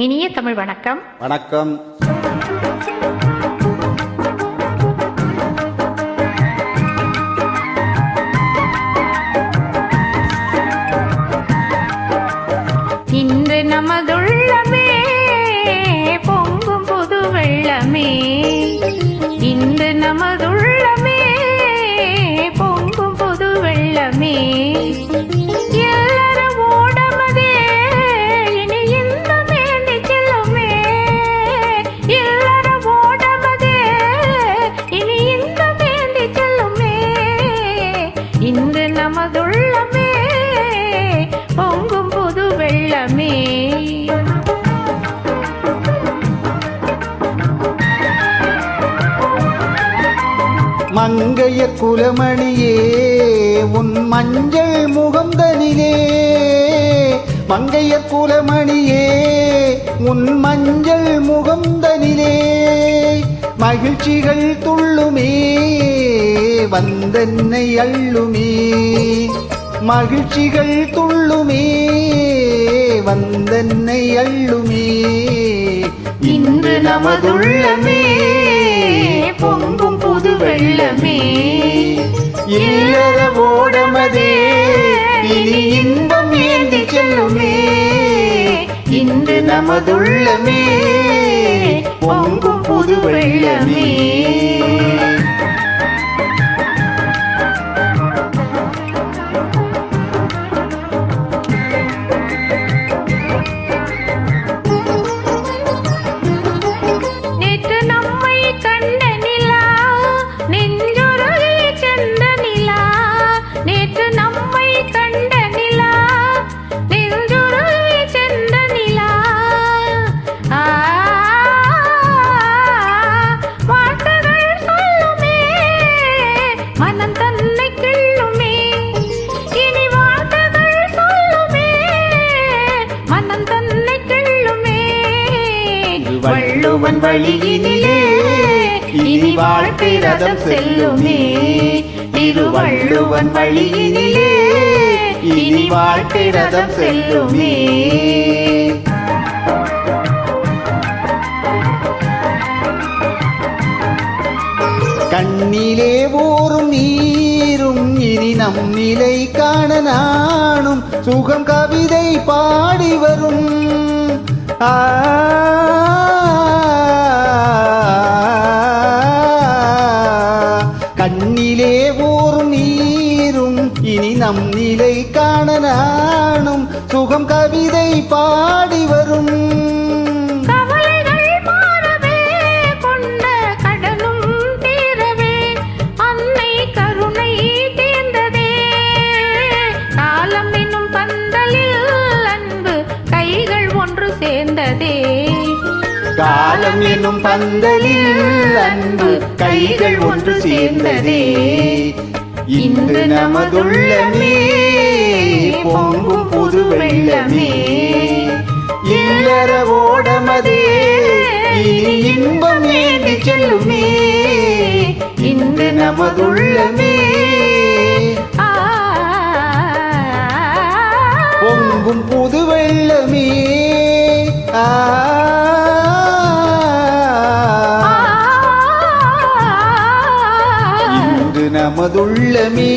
இனிய தமிழ் வணக்கம். வணக்கம். இன்று நமதுள்ளமே பொங்கும் புது வெள்ளமே, இன்று நமதுள்ளமே பொங்கும் புது வெள்ளமே, இன்று நமதுள்ளமே பொங்கும் புது வெள்ளமே. மங்கைய குலமணியே உன் மஞ்சள் முகந்தனிலே, மங்கைய குலமணியே உன் மஞ்சள் முகந்தனிலே, மகிழ்ச்சிகள் துள்ளுமே வந்தென்னை அள்ளுமே, மகிழ்ச்சிகள் துள்ளுமே வந்தென்னை அள்ளுமே. இன்று நமதுள்ளமே பொங்கும் புது வெள்ளமே, இல்லற ஓடமதே இனி இன்பம் ஏந்தி செல்லுமே. இன்று நமதுள்ளமே பொங்கும் புது வெள்ளமே. வள்ளுவன் வழியினிலே இனி வாழ்க்கை ரதம் செல்லுமே, திருவள்ளுவன் வழியினிலே இனி வாழ்க்கை ரதம் செல்லுமே. கண்ணிலே ஊறும் நீரும் இனி நம் நிலை காண நானும் சுகம் கவிதை பாடி வரும். கண்ணிலே ஊறும் நீரும் இனி நம் நிலை காண நானும் சுகம் கவிதை பாடி வரும். காலம் என்னும் பந்தலில் அன்பு கைகள் ஒன்று சேர்ந்ததே. இன்று நமதுள்ளமே பொங்கும் புது வெள்ளமே, இல்லற ஓடமதே இனி இன்பம் ஏந்தி செல்லுமே. இன்று நமதுள்ளமே பொங்கும் புது வெள்ளமே. இன்று நமதுள்ளமே